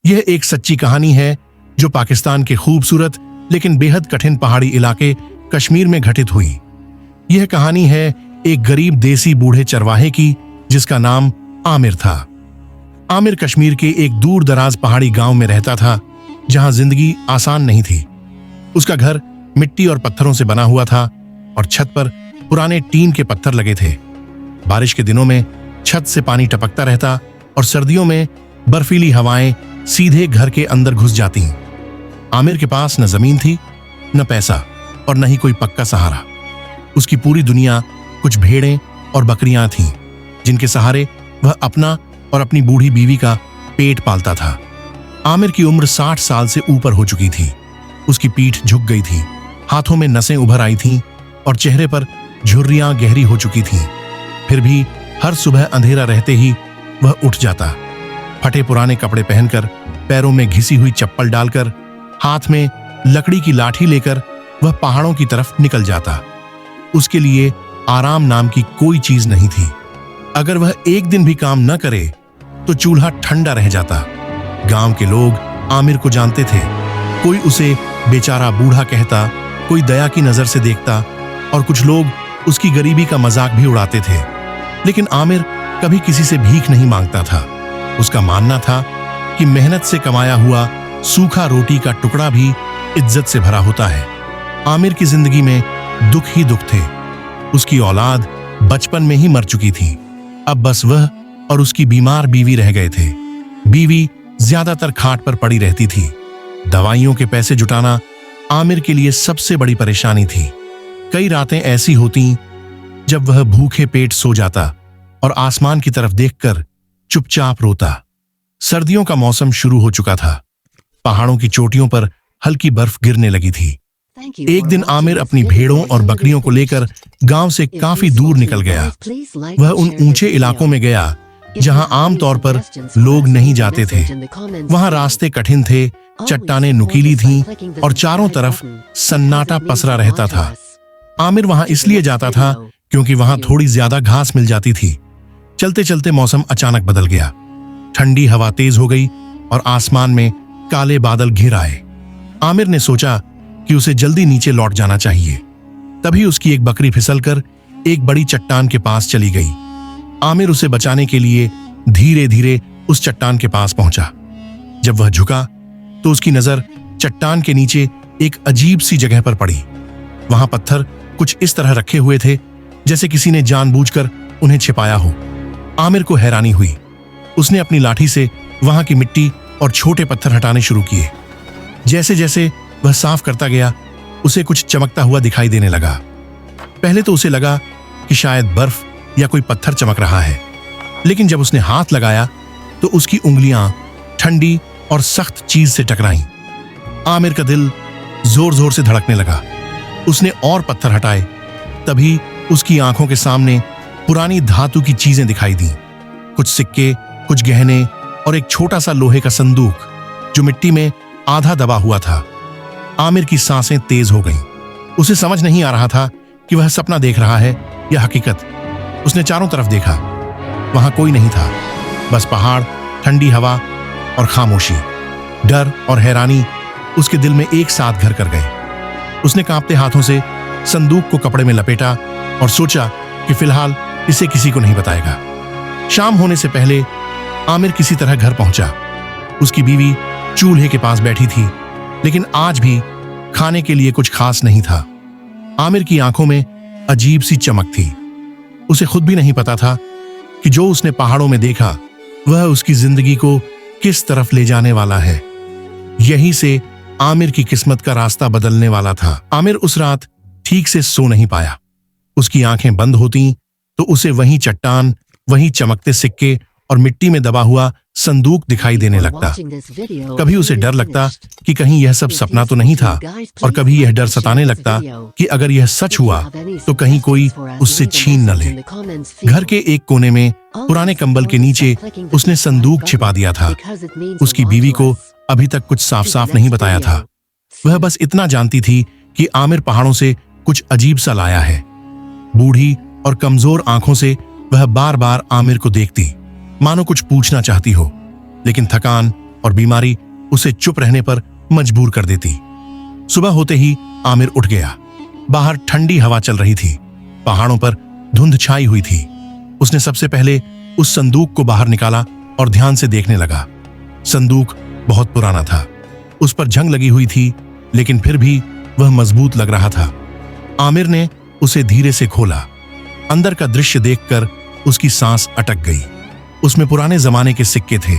यह एक सच्ची कहानी है जो पाकिस्तान के खूबसूरत लेकिन बेहद कठिन पहाड़ी इलाके कश्मीर में घटित हुई। यह कहानी है एक गरीब देसी बूढ़े चरवाहे की जिसका नाम आमिर था। आमिर कश्मीर के एक दूर दराज पहाड़ी गांव में रहता था जहां जिंदगी आसान नहीं थी। उसका घर मिट्टी और पत्थरों से बना हुआ था और छत पर पुराने टीन के पत्थर लगे थे। बारिश के दिनों में छत से पानी टपकता रहता और सर्दियों में बर्फीली हवाएं सीधे घर के अंदर घुस जाती। आमिर के पास न जमीन थी, न पैसा और न ही कोई पक्का सहारा। उसकी पूरी दुनिया कुछ भेड़ें और बकरियां थीं जिनके सहारे वह अपना और अपनी बूढ़ी बीवी का पेट पालता था। आमिर की उम्र 60 साल से ऊपर हो चुकी थी। उसकी पीठ झुक गई थी, हाथों में नसें उभर आई थीं और चेहरे पर झुर्रियां गहरी हो चुकी थीं। फिर भी हर सुबह अंधेरा रहते ही वह उठ जाता। फटे पुराने कपड़े पहनकर, पैरों में घिसी हुई चप्पल डालकर, हाथ में लकड़ी की लाठी लेकर वह पहाड़ों की तरफ निकल जाता। उसके लिए आराम नाम की कोई चीज नहीं थी। अगर वह एक दिन भी काम न करे तो चूल्हा ठंडा रह जाता। गांव के लोग आमिर को जानते थे। कोई उसे बेचारा बूढ़ा कहता, कोई दया की नजर से देखता और कुछ लोग उसकी गरीबी का मजाक भी उड़ाते थे। लेकिन आमिर कभी किसी से भीख नहीं मांगता था। उसका मानना था कि मेहनत से कमाया हुआ सूखा रोटी का टुकड़ा भी इज्जत से भरा होता है। आमिर की जिंदगी में दुख ही दुख थे। उसकी औलाद बचपन में ही मर चुकी थी। अब बस वह और उसकी बीमार बीवी रह गए थे। बीवी ज्यादातर खाट पर पड़ी रहती थी। दवाइयों के पैसे जुटाना आमिर के लिए सबसे बड़ी परेशानी थी। कई रातें ऐसी होती जब वह भूखे पेट सो जाता और आसमान की तरफ देखकर चुपचाप रोता। सर्दियों का मौसम शुरू हो चुका था। पहाड़ों की चोटियों पर हल्की बर्फ गिरने लगी थी। एक दिन आमिर अपनी भेड़ों और बकरियों को लेकर गांव से काफी दूर निकल गया। वह उन ऊंचे इलाकों में गया जहां आमतौर पर लोग नहीं जाते थे। वहां रास्ते कठिन थे, चट्टानें नुकीली थीं और चारों तरफ सन्नाटा पसरा रहता था। आमिर वहां इसलिए जाता था क्योंकि वहां थोड़ी ज्यादा घास मिल जाती थी। चलते चलते मौसम अचानक बदल गया। ठंडी हवा तेज हो गई और आसमान में काले बादल घिर आए। आमिर ने सोचा कि उसे जल्दी नीचे लौट जाना चाहिए। तभी उसकी एक बकरी फिसलकर एक बड़ी चट्टान के पास चली गई। आमिर उसे बचाने के लिए धीरे धीरे उस चट्टान के पास पहुंचा। जब वह झुका तो उसकी नजर चट्टान के नीचे एक अजीब सी जगह पर पड़ी। वहां पत्थर कुछ इस तरह रखे हुए थे जैसे किसी ने जानबूझकर उन्हें छिपाया हो। आमिर को हैरानी हुई। उसने अपनी लाठी से वहां की मिट्टी और छोटे पत्थर हटाने शुरू किए। जैसे जैसे वह साफ करता गया उसे कुछ चमकता हुआ दिखाई देने लगा। पहले तो उसे लगा कि शायद बर्फ या कोई पत्थर चमक रहा है, लेकिन जब उसने हाथ लगाया तो उसकी उंगलियां ठंडी और सख्त चीज से टकराईं। आमिर का दिल जोर जोर से धड़कने लगा। उसने और पत्थर हटाए। तभी उसकी आंखों के सामने पुरानी धातु की चीजें दिखाई दी। कुछ सिक्के, कुछ गहने और एक छोटा सा लोहे का संदूक जो मिट्टी में आधा दबा हुआ था। आमिर की सांसें तेज हो गईं। उसे समझ नहीं आ रहा था कि वह सपना देख रहा है या हकीकत। उसने चारों तरफ देखा। वहां कोई नहीं था, बस पहाड़, ठंडी हवा और खामोशी। डर और हैरानी उसके दिल में एक साथ घर कर गए। उसने कांपते हाथों से संदूक को कपड़े में लपेटा और सोचा कि फिलहाल इसे किसी को नहीं बताएगा। शाम होने से पहले आमिर किसी तरह घर पहुंचा। उसकी बीवी चूल्हे के पास बैठी थी, लेकिन आज भी खाने के लिए कुछ खास नहीं था। आमिर की आंखों में अजीब सी चमक थी। उसे खुद भी नहीं पता था कि जो उसने पहाड़ों में देखा वह उसकी जिंदगी को किस तरफ ले जाने वाला है। यहीं से आमिर की किस्मत का रास्ता बदलने वाला था। आमिर उस रात ठीक से सो नहीं पाया। उसकी आंखें बंद होती तो उसे वहीं चट्टान, वहीं चमकते सिक्के और मिट्टी में दबा हुआ संदूक दिखाई देने लगता। कभी उसे डर लगता कि कहीं यह सब सपना तो नहीं था, और कभी यह डर सताने लगता कि अगर यह सच हुआ तो कहीं कोई उससे छीन न ले। घर के एक कोने में पुराने कंबल के नीचे उसने संदूक छिपा दिया था। उसकी बीवी को अभी तक कुछ साफ साफ नहीं बताया था। वह बस इतना जानती थी कि आमिर पहाड़ों से कुछ अजीब सा लाया है। बूढ़ी और कमजोर आंखों से वह बार बार आमिर को देखती, मानो कुछ पूछना चाहती हो, लेकिन थकान और बीमारी उसे चुप रहने पर मजबूर कर देती। सुबह होते ही आमिर उठ गया। बाहर ठंडी हवा चल रही थी, पहाड़ों पर धुंध छाई हुई थी। उसने सबसे पहले उस संदूक को बाहर निकाला और ध्यान से देखने लगा। संदूक बहुत पुराना था, उस पर जंग लगी हुई थी, लेकिन फिर भी वह मजबूत लग रहा था। आमिर ने उसे धीरे से खोला। अंदर का दृश्य देखकर उसकी सांस अटक गई। उसमें पुराने जमाने के सिक्के थे,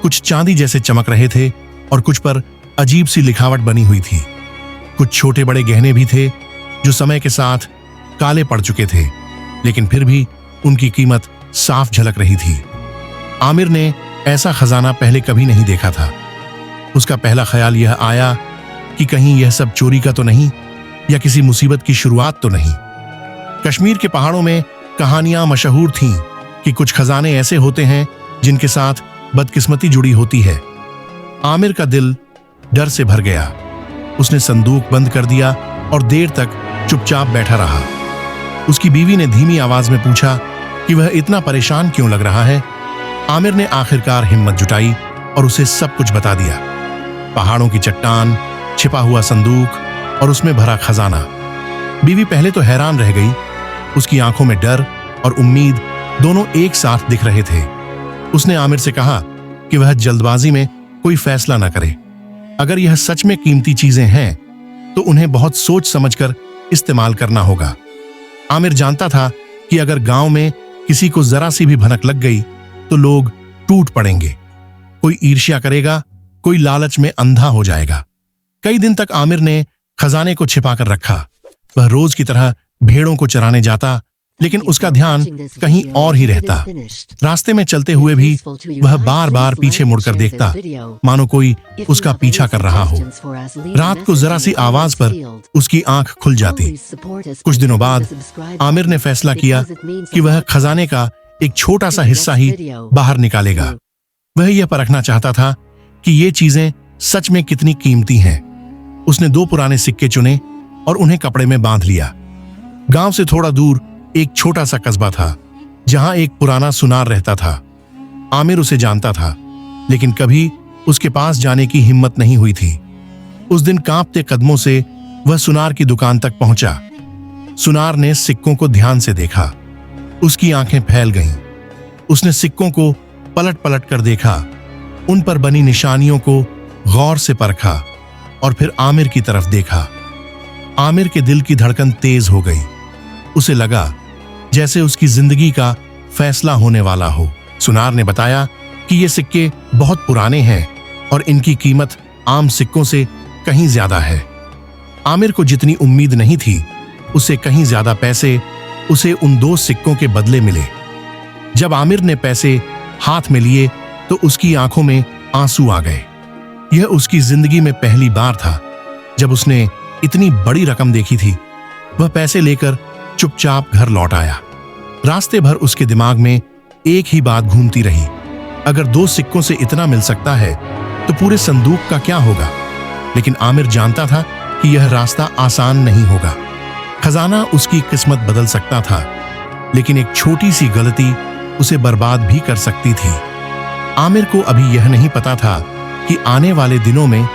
कुछ चांदी जैसे चमक रहे थे और कुछ पर अजीब सी लिखावट बनी हुई थी। कुछ छोटे बड़े गहने भी थे जो समय के साथ काले पड़ चुके थे, लेकिन फिर भी उनकी कीमत साफ झलक रही थी। आमिर ने ऐसा खजाना पहले कभी नहीं देखा था। उसका पहला ख्याल यह आया कि कहीं यह सब चोरी का तो नहीं, या किसी मुसीबत की शुरुआत तो नहीं। कश्मीर के पहाड़ों में कहानियां मशहूर थीं कि कुछ खजाने ऐसे होते हैं जिनके साथ बदकिस्मती जुड़ी होती है। आमिर का दिल डर से भर गया। उसने संदूक बंद कर दिया और देर तक चुपचाप बैठा रहा। उसकी बीवी ने धीमी आवाज में पूछा कि वह इतना परेशान क्यों लग रहा है। आमिर ने आखिरकार हिम्मत जुटाई और उसे सब कुछ बता दिया। पहाड़ों की चट्टान, छिपा हुआ संदूक और उसमें भरा खजाना। बीवी पहले तो हैरान रह गई। उसकी आंखों में डर और उम्मीद दोनों एक साथ दिख रहे थे। उसने आमिर से कहा कि वह जल्दबाजी में कोई फैसला न करे। अगर यह सच में कीमती चीजें हैं तो उन्हें बहुत सोच समझकर इस्तेमाल करना होगा। आमिर जानता था कि अगर गांव में किसी को जरा सी भी भनक लग गई तो लोग टूट पड़ेंगे। कोई ईर्ष्या करेगा, कोई लालच में अंधा हो जाएगा। कई दिन तक आमिर ने खजाने को छिपाकर रखा। वह रोज की तरह भेड़ों को चराने जाता, लेकिन उसका ध्यान कहीं और ही रहता। रास्ते में चलते हुए भी वह बार बार पीछे मुड़कर देखता, मानो कोई उसका पीछा कर रहा हो। रात को जरा सी आवाज पर उसकी आंख खुल जाती। कुछ दिनों बाद आमिर ने फैसला किया कि वह खजाने का एक छोटा सा हिस्सा ही बाहर निकालेगा। वह यह परखना चाहता था कि ये चीजें सच में कितनी कीमती हैं। उसने 2 पुराने सिक्के चुने और उन्हें कपड़े में बांध लिया। गांव से थोड़ा दूर एक छोटा सा कस्बा था जहां एक पुराना सुनार रहता था। आमिर उसे जानता था, लेकिन कभी उसके पास जाने की हिम्मत नहीं हुई थी। उस दिन कांपते कदमों से वह सुनार की दुकान तक पहुंचा। सुनार ने सिक्कों को ध्यान से देखा। उसकी आंखें फैल गईं। उसने सिक्कों को पलट पलट कर देखा, उन पर बनी निशानियों को गौर से परखा और फिर आमिर की तरफ देखा। आमिर के दिल की धड़कन तेज हो गई। उसे लगा जैसे उसकी जिंदगी का फैसला होने वाला हो। सुनार ने बताया कि ये सिक्के बहुत पुराने हैं और इनकी कीमत आम सिक्कों से कहीं ज्यादा है। आमिर को जितनी उम्मीद नहीं थी, उससे कहीं ज्यादा पैसे उसे उन 2 सिक्कों के बदले मिले। जब आमिर ने पैसे हाथ में लिए तो उसकी आंखों में आंसू आ गए। यह उसकी जिंदगी में पहली बार था जब उसने इतनी बड़ी रकम देखी थी। वह पैसे लेकर चुपचाप घर लौट आया। रास्ते भर उसके दिमाग में एक ही बात घूमती रही, अगर 2 सिक्कों से इतना मिल सकता है तो पूरे संदूक का क्या होगा। लेकिन आमिर जानता था कि यह रास्ता आसान नहीं होगा। खजाना उसकी किस्मत बदल सकता था, लेकिन एक छोटी सी गलती उसे बर्बाद भी कर सकती थी। आमिर को अभी यह नहीं पता था कि आने वाले दिनों में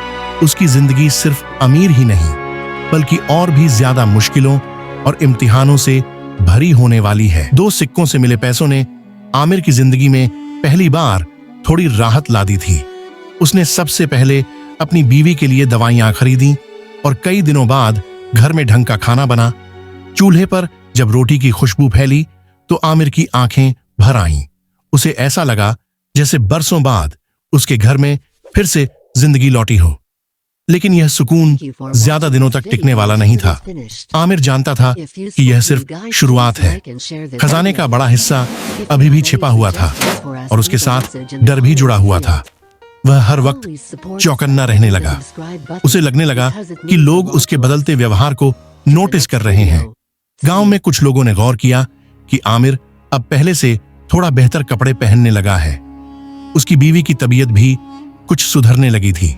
उसकी जिंदगी सिर्फ अमीर ही नहीं, बल्कि और भी ज्यादा मुश्किलों और इम्तिहानों से भरी होने वाली है। 2 सिक्कों से मिले पैसों ने आमिर की जिंदगी में पहली बार थोड़ी राहत ला दी थी। उसने सबसे पहले अपनी बीवी के लिए दवाइयां खरीदी और कई दिनों बाद घर में ढंग का खाना बना। चूल्हे पर जब रोटी की खुशबू फैली तो आमिर की आंखें भर आईं। उसे ऐसा लगा जैसे बरसों बाद उसके घर में फिर से जिंदगी लौटी हो। लेकिन यह सुकून ज्यादा दिनों तक टिकने वाला नहीं था। आमिर जानता था कि यह सिर्फ शुरुआत है। खजाने का बड़ा हिस्सा अभी भी छिपा हुआ था और उसके साथ डर भी जुड़ा हुआ था। वह हर वक्त चौकन्ना रहने लगा। उसे लगने लगा कि लोग उसके बदलते व्यवहार को नोटिस कर रहे हैं। गांव में कुछ लोगों ने गौर किया कि आमिर अब पहले से थोड़ा बेहतर कपड़े पहनने लगा है। उसकी बीवी की तबीयत भी कुछ सुधरने लगी थी।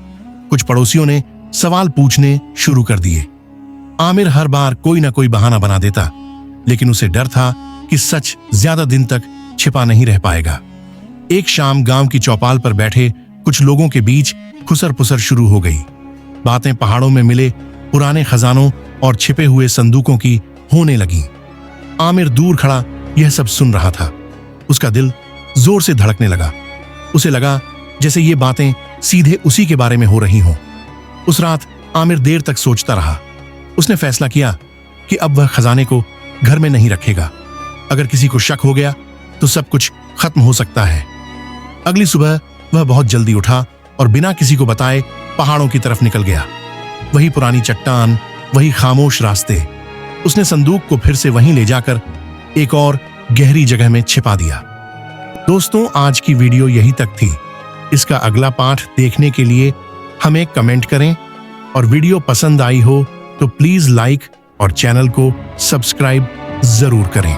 कुछ पड़ोसियों ने सवाल पूछने शुरू कर दिए। आमिर हर बार कोई ना कोई बहाना बना देता, लेकिन उसे डर था कि सच ज्यादा दिन तक छिपा नहीं रह पाएगा। एक शाम गांव की चौपाल पर बैठे कुछ लोगों के बीच खुसर पुसर शुरू हो गई। बातें पहाड़ों में मिले पुराने खजानों और छिपे हुए संदूकों की होने लगी। आमिर दूर खड़ा यह सब सुन रहा था। उसका दिल जोर से धड़कने लगा। उसे लगा जैसे ये बातें सीधे उसी के बारे में हो रही हों। उस रात आमिर देर तक सोचता रहा। उसने फैसला किया कि अब वह खजाने को घर में नहीं रखेगा। अगर किसी को शक हो गया तो सब कुछ खत्म हो सकता है। अगली सुबह वह बहुत जल्दी उठा और बिना किसी को बताए पहाड़ों की तरफ निकल गया। वही पुरानी चट्टान, वही खामोश रास्ते। उसने संदूक को फिर से वहीं ले जाकर एक और गहरी जगह में छिपा दिया। दोस्तों, आज की वीडियो यही तक थी। इसका अगला पार्ट देखने के लिए हमें कमेंट करें और वीडियो पसंद आई हो तो प्लीज लाइक और चैनल को सब्सक्राइब जरूर करें।